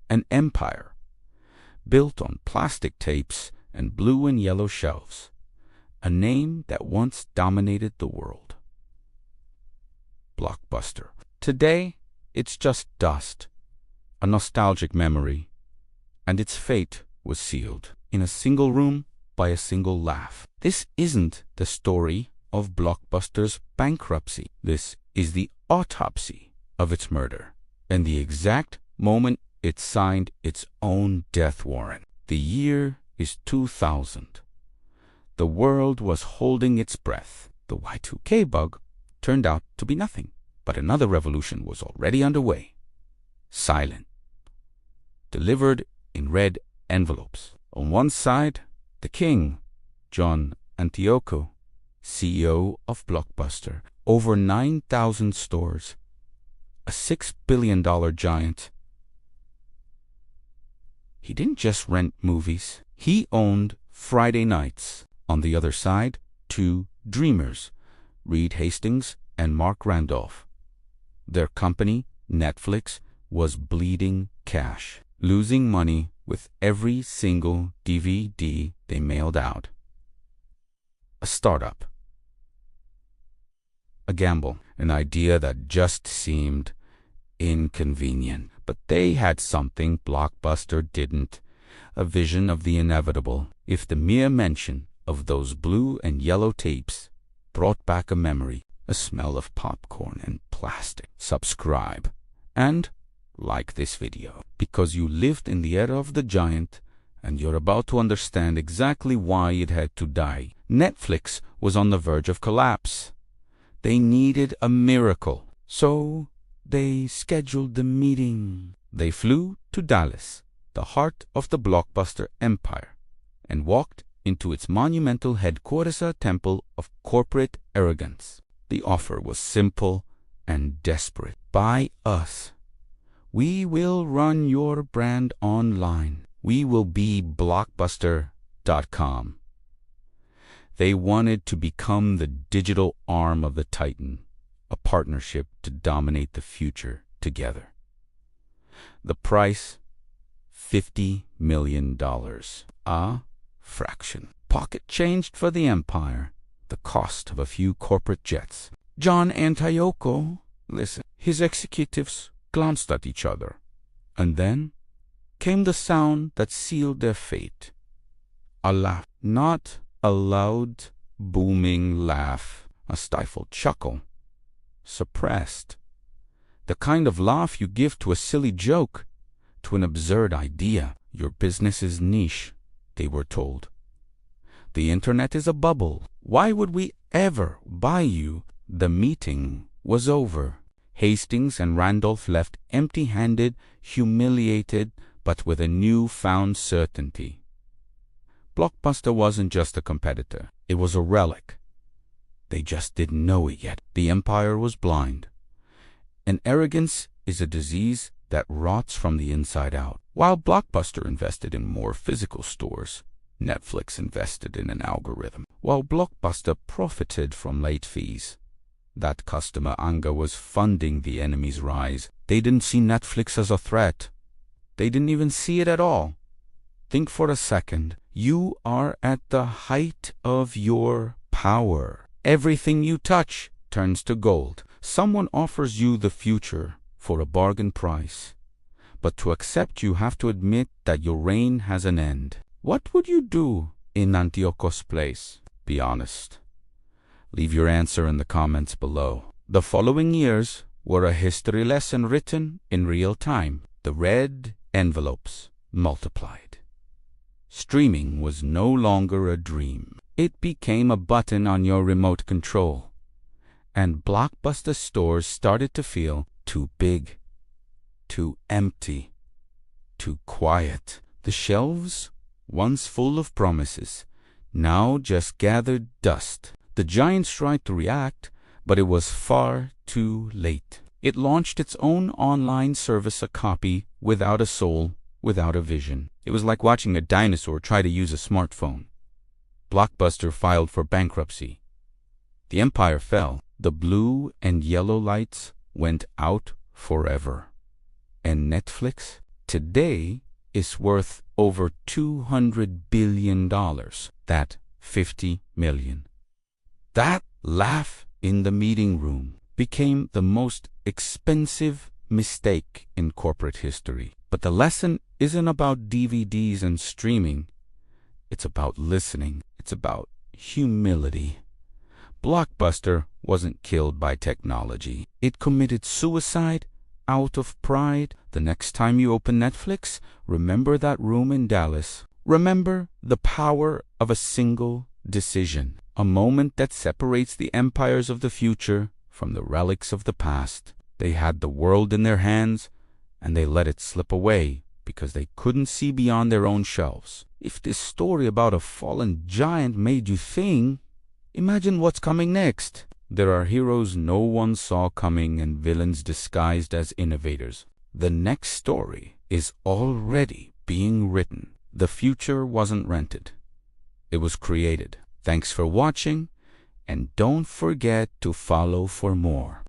An empire built on plastic tapes and blue and yellow shelves. A name that once dominated the world. Blockbuster. Today, it's just dust, a nostalgic memory, and its fate was sealed in a single room by a single laugh. This isn't the story of Blockbuster's bankruptcy. This is the autopsy of its murder, and the exact moment it signed its own death warrant. The year is 2000. The world was holding its breath. The Y2K bug turned out to be nothing, but another revolution was already underway. Silent. Delivered in red envelopes. On one side, the king, John Antioco, CEO of Blockbuster. Over 9,000 stores. A $6 billion giant. He didn't just rent movies. He owned Friday nights. On the other side, two dreamers, Reed Hastings and Mark Randolph. Their company, Netflix, was bleeding cash, losing money with every single DVD they mailed out. A startup. A gamble. An idea that just seemed inconvenient. But they had something Blockbuster didn't. A vision of the inevitable. If the mere mention of those blue and yellow tapes brought back a memory, a smell of popcorn and plastic. Subscribe and like this video, because you lived in the era of the giant and you're about to understand exactly why it had to die. Netflix was on the verge of collapse. They needed a miracle, so they scheduled the meeting. They flew to Dallas, the heart of the Blockbuster empire, and walked into its monumental headquarters, a temple of corporate arrogance. The offer was simple and desperate. Buy us. We will run your brand online. We will be Blockbuster.com. They wanted to become the digital arm of the Titan, a partnership to dominate the future together. The price, $50 million. A fraction. Pocket changed for the empire, the cost of a few corporate jets. John Antioco, listen, his executives glanced at each other, and then came the sound that sealed their fate. A laugh. Not a loud, booming laugh, a stifled chuckle. Suppressed. The kind of laugh you give to a silly joke, to an absurd idea. Your business is niche, they were told. The internet is a bubble. Why would we ever buy you? The meeting was over. Hastings and Randolph left empty-handed, humiliated, but with a newfound certainty. Blockbuster wasn't just a competitor. It was a relic. They just didn't know it yet. The empire was blind. And arrogance is a disease that rots from the inside out. While Blockbuster invested in more physical stores, Netflix invested in an algorithm. While Blockbuster profited from late fees, that customer anger was funding the enemy's rise. They didn't see Netflix as a threat. They didn't even see it at all. Think for a second. You are at the height of your power. Everything you touch turns to gold. Someone offers you the future for a bargain price. But to accept, you have to admit that your reign has an end. What would you do in Antioco's place? Be honest. Leave your answer in the comments below. The following years were a history lesson written in real time. The red envelopes multiplied. Streaming was no longer a dream. It became a button on your remote control. And Blockbuster stores started to feel too big, too empty, too quiet. The shelves, once full of promises, now just gathered dust. The giants tried to react, but it was far too late. It launched its own online service, a copy without a soul, without a vision. It was like watching a dinosaur try to use a smartphone. Blockbuster filed for bankruptcy. The empire fell. The blue and yellow lights went out forever. And Netflix? today is worth over $200 billion. That 50 million. That laugh in the meeting room became the most expensive mistake in corporate history. But the lesson isn't about DVDs and streaming. It's about listening. It's about humility. Blockbuster wasn't killed by technology. It committed suicide out of pride. The next time you open Netflix, remember that room in Dallas. Remember the power of a single decision, a moment that separates the empires of the future from the relics of the past. They had the world in their hands, and they let it slip away because they couldn't see beyond their own shelves. If this story about a fallen giant made you think, imagine what's coming next. There are heroes no one saw coming and villains disguised as innovators. The next story is already being written. The future wasn't rented. It was created. Thanks for watching, and don't forget to follow for more.